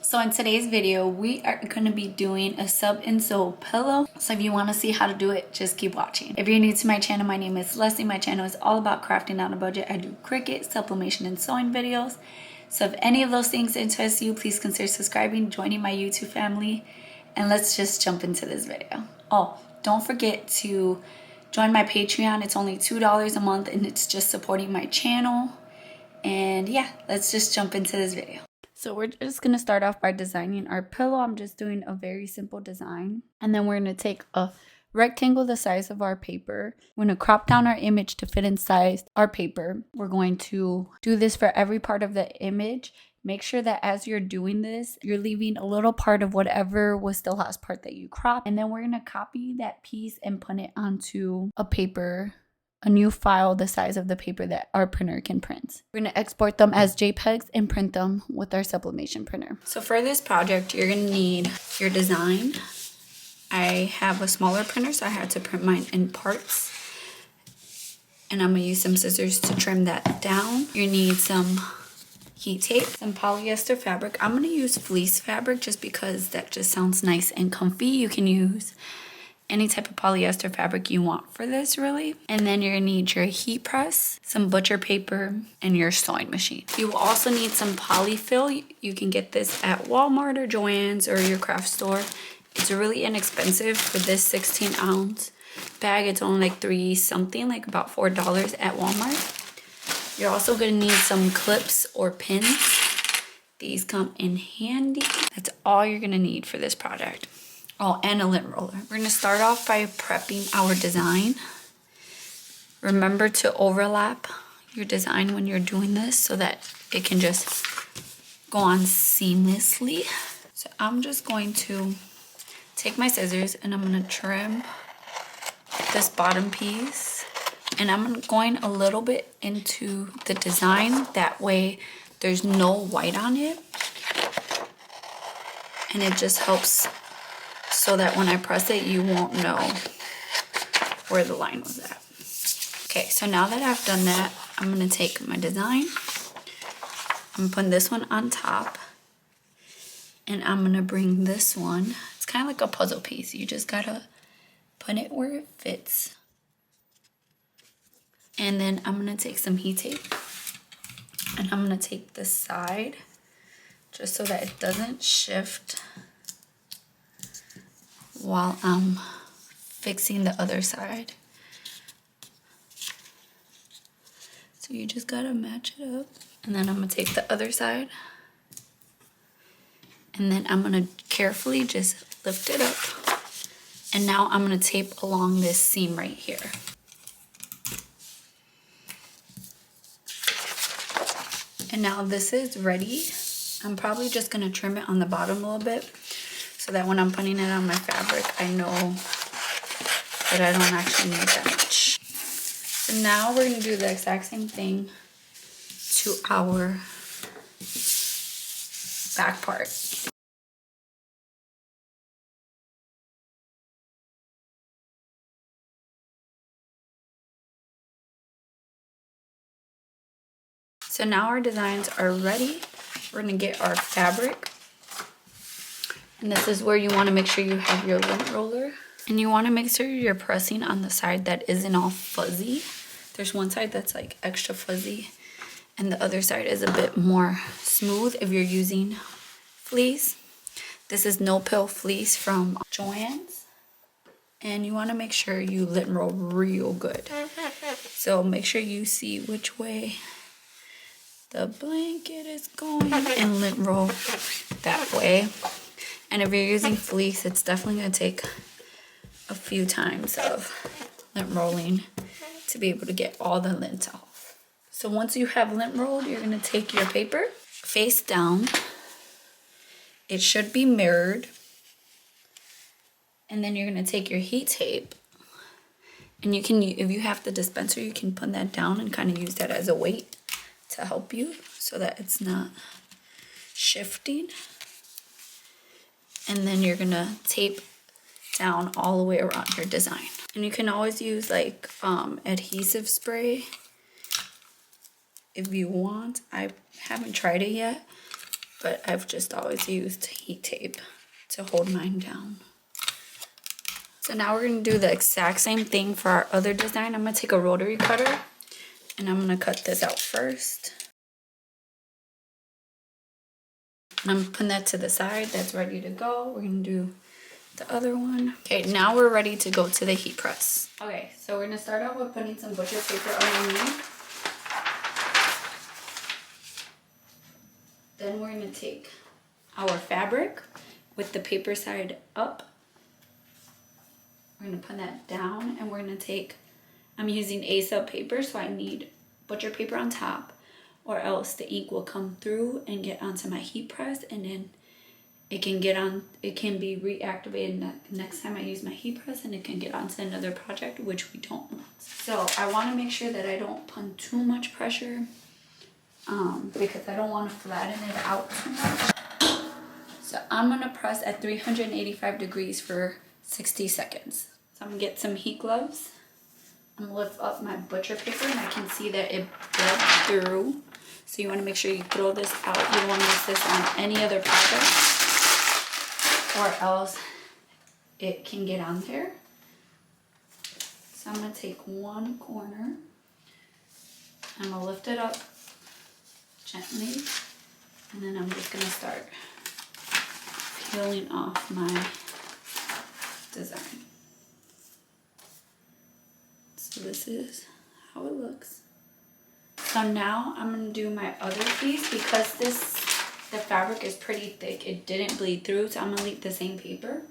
So in today's video, we are going to be doing a sub insole pillow. So if you want to see how to do it, just keep watching. If you're new to my channel, my name is Leslie. My channel is all about crafting on a budget. I do Cricut, sublimation, and sewing videos. So if any of those things interest you, please consider subscribing, joining my YouTube family, and let's just jump into this video. Oh, don't forget to join my Patreon. It's only $2 a month and it's just supporting my channel. And yeah, let's just jump into this video. So we're just going to start off by designing our pillow. I'm just doing a very simple design. And then we're going to take a rectangle the size of our paper. We're going to crop down our image to fit inside our paper. We're going to do this for every part of the image. Make sure that as you're doing this, you're leaving a little part of whatever was the last part that you cropped. And then we're going to copy that piece and put it onto a paper, a new file the size of the paper that our printer can print. We're going to export them as JPEGs and print them with our sublimation printer. So for this project, you're going to need your design. I have a smaller printer, so I had to print mine in parts. And I'm going to use some scissors to trim that down. You need some heat tape, some polyester fabric. I'm going to use fleece fabric just because that just sounds nice and comfy. You can use any type of polyester fabric you want for this, really. And then you're gonna need your heat press, some butcher paper, and your sewing machine. You will also need some polyfill. You can get this at Walmart or Joann's or your craft store. It's really inexpensive for this 16-ounce bag. It's only like $3 something, like about $4 at Walmart. You're also gonna need some clips or pins. These come in handy. That's all you're gonna need for this project. Oh, and a lint roller. We're going to start off by prepping our design. Remember to overlap your design when you're doing this so that it can just go on seamlessly. So I'm just going to take my scissors and I'm going to trim this bottom piece. And I'm going a little bit into the design. That way there's no white on it. And it just helps so that when I press it, you won't know where the line was at. Okay, so now that I've done that, I'm gonna take my design. I'm putting this one on top. And I'm gonna bring this one. It's kind of like a puzzle piece. You just gotta put it where it fits. And then I'm gonna take some heat tape. And I'm gonna take this side just so that it doesn't shift while I'm fixing the other side. So you just gotta match it up. And then I'm gonna take the other side. And then I'm gonna carefully just lift it up. And now I'm gonna tape along this seam right here. And now this is ready. I'm probably just gonna trim it on the bottom a little bit, so that when I'm putting it on my fabric, I know that I don't actually need that much. So now we're gonna do the exact same thing to our back part. So now our designs are ready. We're gonna get our fabric. And this is where you wanna make sure you have your lint roller. And you wanna make sure you're pressing on the side that isn't all fuzzy. There's one side that's like extra fuzzy and the other side is a bit more smooth if you're using fleece. This is no-pill fleece from Joann's. And you wanna make sure you lint roll real good. So make sure you see which way the blanket is going and lint roll that way. And if you're using fleece, it's definitely going to take a few times of lint rolling to be able to get all the lint off. So once you have lint rolled, you're going to take your paper face down. It should be mirrored. And then you're going to take your heat tape. And you can, if you have the dispenser, you can put that down and kind of use that as a weight to help you so that it's not shifting. And then you're gonna tape down all the way around your design. And you can always use like adhesive spray if you want. I haven't tried it yet, but I've just always used heat tape to hold mine down. So now we're gonna do the exact same thing for our other design. I'm gonna take a rotary cutter and I'm gonna cut this out first. I'm putting that to the side. That's ready to go. We're gonna do the other one. Okay, now we're ready to go to the heat press. Okay, so we're gonna start out with putting some butcher paper underneath. Then we're gonna take our fabric with the paper side up. We're gonna put that down and we're gonna take, I'm using A-sub paper, so I need butcher paper on top, or else the ink will come through and get onto my heat press, and then it can get on, it can be reactivated next time I use my heat press, and it can get onto another project, which we don't want. So I wanna make sure that I don't put too much pressure because I don't wanna flatten it out too much. So I'm gonna press at 385 degrees for 60 seconds. So I'm gonna get some heat gloves. I'm gonna lift up my butcher paper and I can see that it bled through. So you wanna make sure you throw this out. You don't wanna use this on any other project or else it can get on there. So I'm gonna take one corner. I'm gonna lift it up gently, and then I'm just gonna start peeling off my design. So this is how it looks. So now I'm gonna do my other piece because the fabric is pretty thick. It didn't bleed through, so I'm gonna leave the same paper.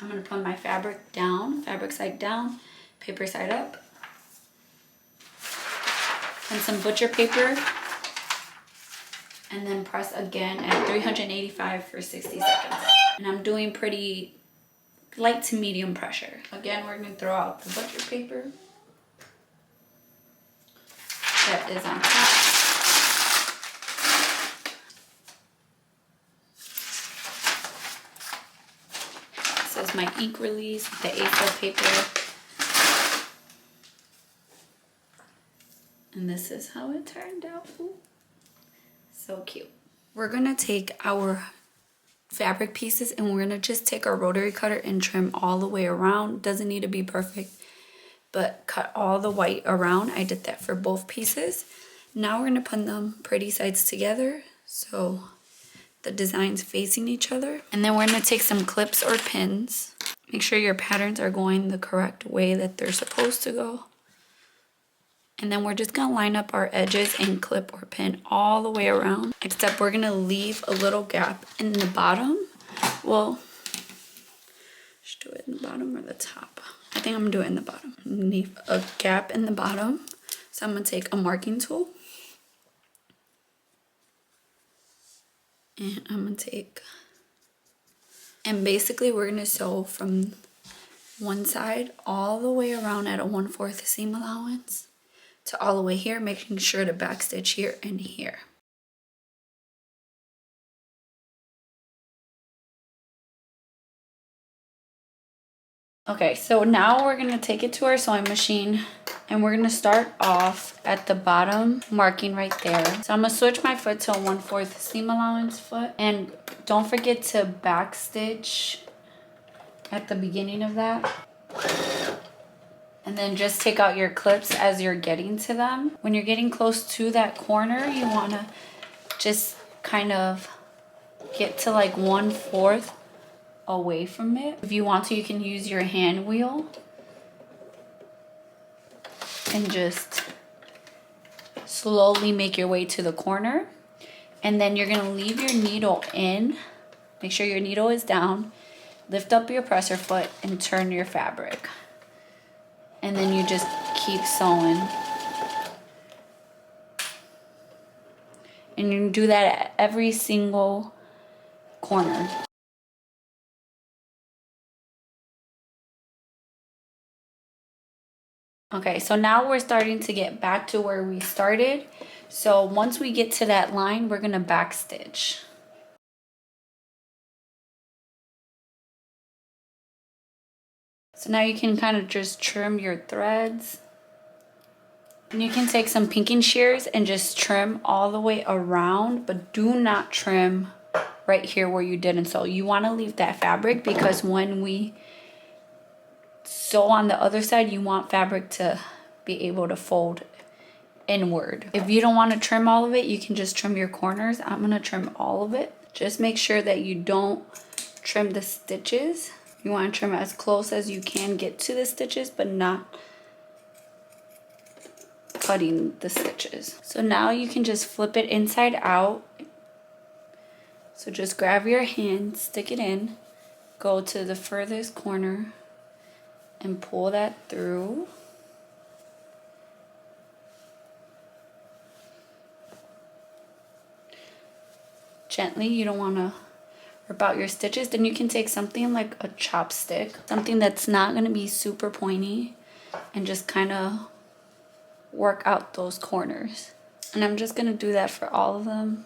I'm gonna put my fabric down, fabric side down, paper side up, and some butcher paper, and then press again at 385 for 60 seconds. And I'm doing pretty light to medium pressure. Again, we're gonna throw out the butcher paper that is on top. This is my ink release with the A4 paper. And this is how it turned out. Ooh. So cute. We're gonna take our fabric pieces and we're gonna just take our rotary cutter and trim all the way around. Doesn't need to be perfect, but cut all the white around. I did that for both pieces. Now we're gonna put them pretty sides together so the designs facing each other. And then we're gonna take some clips or pins. Make sure your patterns are going the correct way that they're supposed to go. And then we're just gonna line up our edges and clip or pin all the way around, except we're gonna leave a little gap in the bottom. Well, should do it in the bottom or the top? I think I'm gonna do it in the bottom. Leave a gap in the bottom. So I'm gonna take a marking tool. And I'm gonna take, and basically we're gonna sew from one side all the way around at a 1/4 seam allowance to all the way here, making sure to backstitch here and here. Okay, so now we're gonna take it to our sewing machine and we're gonna start off at the bottom marking right there. So I'm gonna switch my foot to a 1/4 seam allowance foot, and don't forget to backstitch at the beginning of that. And then just take out your clips as you're getting to them. When you're getting close to that corner, you wanna just kind of get to like 1/4 away from it. If you want to, you can use your hand wheel and just slowly make your way to the corner. And then you're gonna leave your needle in. Make sure your needle is down. Lift up your presser foot and turn your fabric. And then you just keep sewing. And you do that at every single corner. Okay, so now we're starting to get back to where we started. So once we get to that line, we're gonna backstitch. So now you can kind of just trim your threads. And you can take some pinking shears and just trim all the way around, but do not trim right here where you didn't sew. You want to leave that fabric because when we sew on the other side, you want fabric to be able to fold inward. If you don't want to trim all of it, you can just trim your corners. I'm going to trim all of it. Just make sure that you don't trim the stitches. You want to trim as close as you can get to the stitches, but not cutting the stitches. So now you can just flip it inside out. So just grab your hand, stick it in, go to the furthest corner and pull that through. Gently, you don't want to rip out your stitches. Then you can take something like a chopstick, something that's not going to be super pointy, and just kind of work out those corners. And I'm just going to do that for all of them.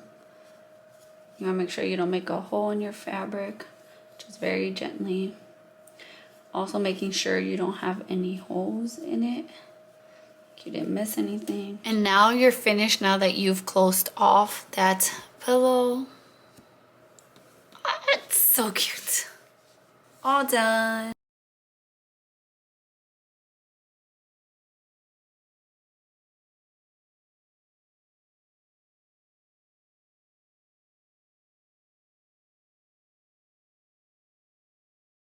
You want to make sure you don't make a hole in your fabric, just very gently. Also making sure you don't have any holes in it, like you didn't miss anything. And now you're finished now that you've closed off that pillow. It's so cute. All done.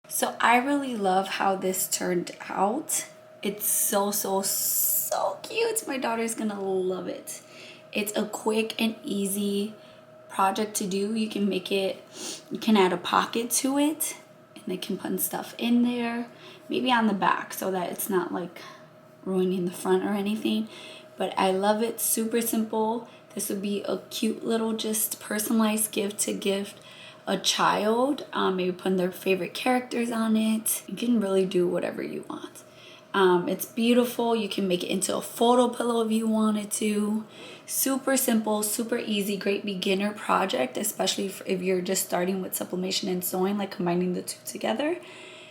So I really love how this turned out. It's so cute. My daughter's gonna love it. It's a quick and easy project to do. You can make it, you can add a pocket to it, and they can put stuff in there, maybe on the back so that it's not like ruining the front or anything. But I love it. Super simple. This would be a cute little just personalized gift to gift a child. Maybe putting their favorite characters on it. You can really do whatever you want. It's beautiful. You can make it into a photo pillow if you wanted to. Super simple, super easy, great beginner project, especially if you're just starting with sublimation and sewing, like combining the two together.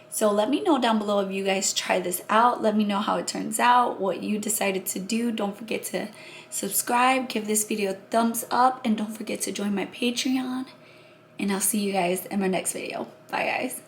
So let me know down below if you guys try this out. Let me know how it turns out, what you decided to do. Don't forget to subscribe, give this video a thumbs up, and don't forget to join my Patreon. And I'll see you guys in my next video. Bye, guys.